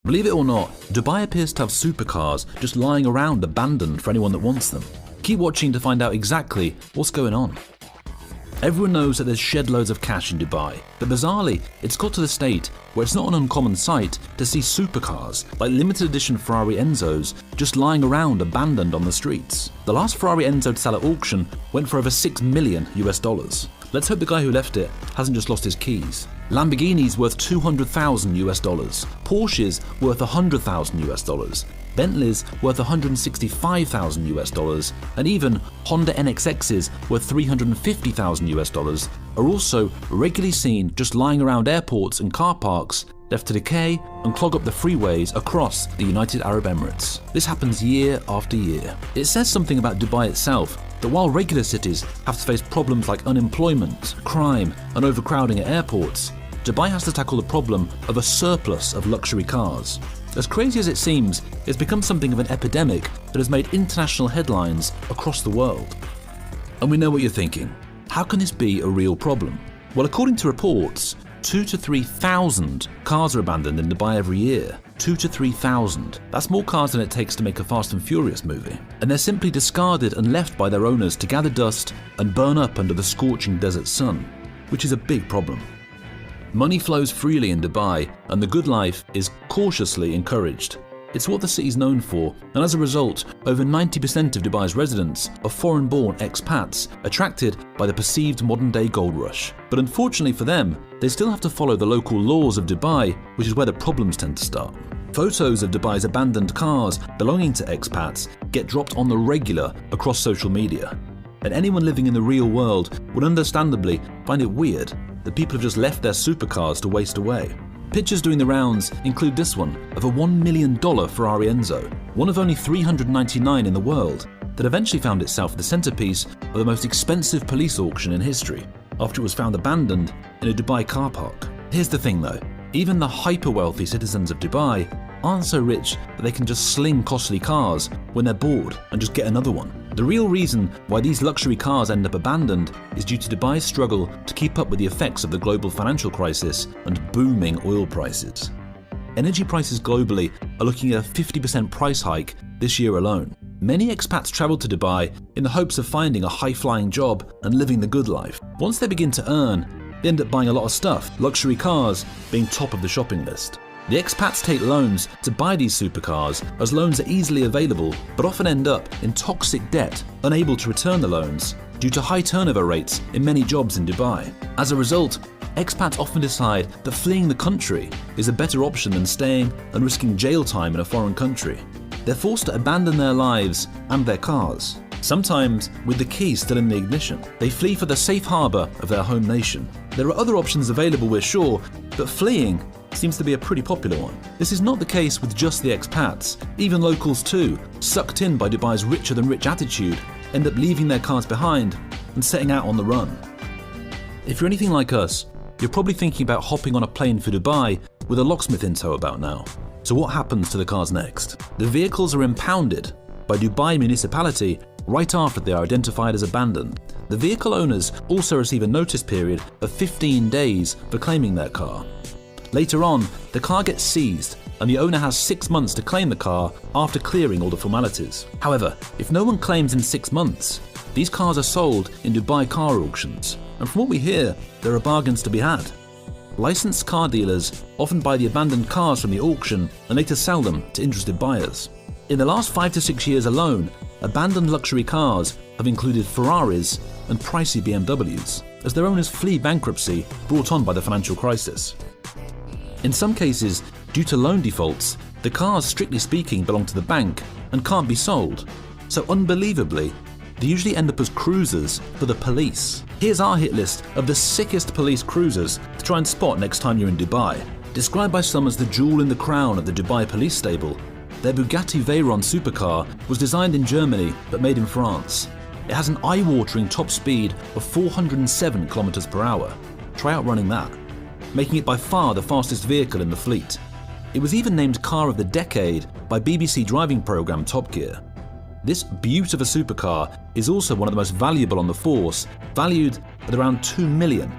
Believe it or not, Dubai appears to have supercars just lying around abandoned for anyone that wants them. Keep watching to find out exactly what's going on. Everyone knows that there's shed loads of cash in Dubai, but bizarrely, it's got to the state where it's not an uncommon sight to see supercars, like limited edition Ferrari Enzos, just lying around abandoned on the streets. The last Ferrari Enzo to sell at auction went for over $6 million. Let's hope the guy who left it hasn't just lost his keys. Lamborghini's worth $200,000, Porsche's worth $100,000, Bentley's worth $165,000, and even Honda NXX's worth $350,000 are also regularly seen just lying around airports and car parks, left to decay and clog up the freeways across the United Arab Emirates. This happens year after year. It says something about Dubai itself that while regular cities have to face problems like unemployment, crime, and overcrowding at airports, Dubai has to tackle the problem of a surplus of luxury cars. As crazy as it seems, it's become something of an epidemic that has made international headlines across the world. And we know what you're thinking. How can this be a real problem? Well, according to reports, 2,000 to 3,000 cars are abandoned in Dubai every year. 2,000 to 3,000. That's more cars than it takes to make a Fast and Furious movie. And they're simply discarded and left by their owners to gather dust and burn up under the scorching desert sun, which is a big problem. Money flows freely in Dubai, and the good life is cautiously encouraged. It's what the city's known for, and as a result, over 90% of Dubai's residents are foreign-born expats attracted by the perceived modern-day gold rush. But unfortunately for them, they still have to follow the local laws of Dubai, which is where the problems tend to start. Photos of Dubai's abandoned cars belonging to expats get dropped on the regular across social media. And anyone living in the real world would understandably find it weird that people have just left their supercars to waste away. Pictures doing the rounds include this one of a $1 million Ferrari Enzo, one of only 399 in the world, that eventually found itself the centerpiece of the most expensive police auction in history, after it was found abandoned in a Dubai car park. Here's the thing though, even the hyper-wealthy citizens of Dubai aren't so rich that they can just sling costly cars when they're bored and just get another one. The real reason why these luxury cars end up abandoned is due to Dubai's struggle to keep up with the effects of the global financial crisis and booming oil prices. Energy prices globally are looking at a 50% price hike this year alone. Many expats travel to Dubai in the hopes of finding a high-flying job and living the good life. Once they begin to earn, they end up buying a lot of stuff, luxury cars being top of the shopping list. The expats take loans to buy these supercars, as loans are easily available but often end up in toxic debt, unable to return the loans due to high turnover rates in many jobs in Dubai. As a result, expats often decide that fleeing the country is a better option than staying and risking jail time in a foreign country. They're forced to abandon their lives and their cars, sometimes with the key still in the ignition. They flee for the safe harbour of their home nation. There are other options available, we're sure, but fleeing seems to be a pretty popular one. This is not the case with just the expats. Even locals too, sucked in by Dubai's richer than rich attitude, end up leaving their cars behind and setting out on the run. If you're anything like us, you're probably thinking about hopping on a plane for Dubai with a locksmith in tow about now. So what happens to the cars next? The vehicles are impounded by Dubai municipality right after they are identified as abandoned. The vehicle owners also receive a notice period of 15 days for claiming their car. Later on, the car gets seized and the owner has 6 months to claim the car after clearing all the formalities. However, if no one claims in 6 months, these cars are sold in Dubai car auctions, and from what we hear, there are bargains to be had. Licensed car dealers often buy the abandoned cars from the auction and later sell them to interested buyers. In the last 5 to 6 years alone, abandoned luxury cars have included Ferraris and pricey BMWs, as their owners flee bankruptcy brought on by the financial crisis. In some cases, due to loan defaults, the cars strictly speaking belong to the bank and can't be sold, so unbelievably, they usually end up as cruisers for the police. Here's our hit list of the sickest police cruisers to try and spot next time you're in Dubai. Described by some as the jewel in the crown of the Dubai police stable, their Bugatti Veyron supercar was designed in Germany but made in France. It has an eye-watering top speed of 407 km per hour. Try outrunning that, making it by far the fastest vehicle in the fleet. It was even named Car of the Decade by BBC driving programme Top Gear. This beaut of a supercar is also one of the most valuable on the force, valued at around $2 million.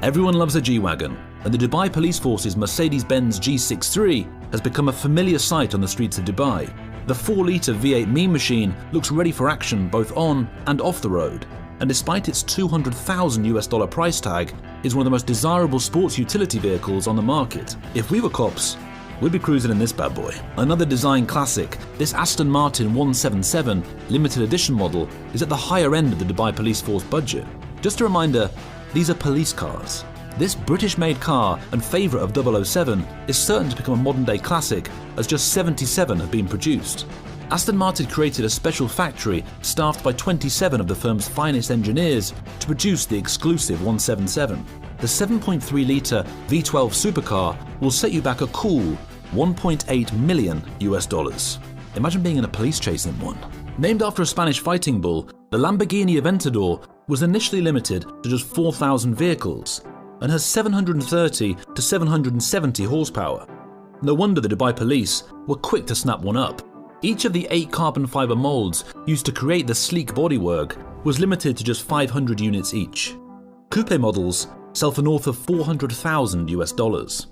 Everyone loves a G-Wagon, and the Dubai Police Force's Mercedes-Benz G63 has become a familiar sight on the streets of Dubai. The 4-litre V8 meme machine looks ready for action both on and off the road, and despite its $200,000 price tag, is one of the most desirable sports utility vehicles on the market. If we were cops, we'd be cruising in this bad boy. Another design classic, this Aston Martin 177 limited edition model is at the higher end of the Dubai Police Force budget. Just a reminder, these are police cars. This British-made car and favourite of 007 is certain to become a modern-day classic, as just 77 have been produced. Aston Martin created a special factory staffed by 27 of the firm's finest engineers to produce the exclusive 177. The 7.3-litre V12 supercar will set you back a cool $1.8 million. Imagine being in a police chase in one. Named after a Spanish fighting bull, the Lamborghini Aventador was initially limited to just 4,000 vehicles and has 730 to 770 horsepower. No wonder the Dubai police were quick to snap one up. Each of the 8 carbon fibre moulds used to create the sleek bodywork was limited to just 500 units each. Coupe models sell for north of $400,000.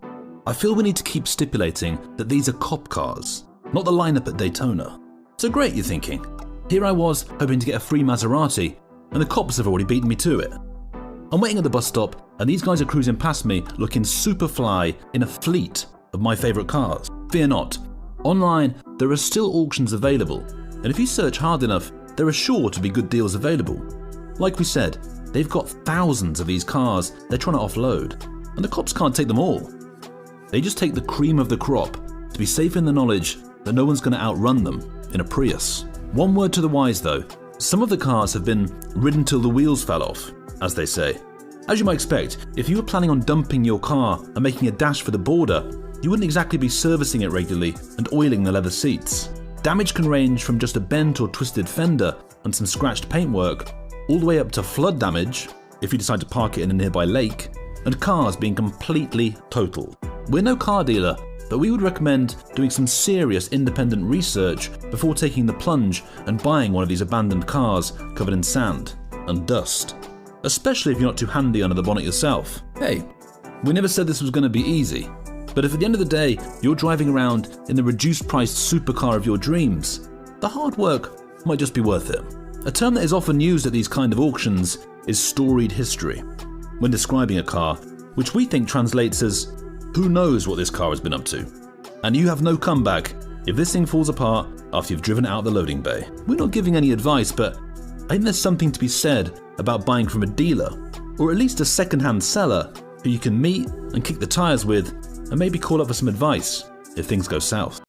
I feel we need to keep stipulating that these are cop cars, not the lineup at Daytona. So great, you're thinking. Here I was hoping to get a free Maserati, and the cops have already beaten me to it. I'm waiting at the bus stop, and these guys are cruising past me looking super fly in a fleet of my favourite cars. Fear not. Online, there are still auctions available, and if you search hard enough, there are sure to be good deals available. Like we said, they've got thousands of these cars they're trying to offload, and the cops can't take them all. They just take the cream of the crop to be safe in the knowledge that no one's going to outrun them in a Prius. One word to the wise though, some of the cars have been ridden till the wheels fell off, as they say. As you might expect, if you were planning on dumping your car and making a dash for the border, you wouldn't exactly be servicing it regularly and oiling the leather seats. Damage can range from just a bent or twisted fender and some scratched paintwork, all the way up to flood damage, if you decide to park it in a nearby lake, and cars being completely totaled. We're no car dealer, but we would recommend doing some serious independent research before taking the plunge and buying one of these abandoned cars covered in sand and dust. Especially if you're not too handy under the bonnet yourself. Hey, we never said this was going to be easy, but if at the end of the day you're driving around in the reduced priced supercar of your dreams, the hard work might just be worth it. A term that is often used at these kind of auctions is storied history, when describing a car, which we think translates as, who knows what this car has been up to? And you have no comeback if this thing falls apart after you've driven it out the loading bay. We're not giving any advice, but I think there's something to be said about buying from a dealer, or at least a second-hand seller who you can meet and kick the tyres with, and maybe call up for some advice if things go south.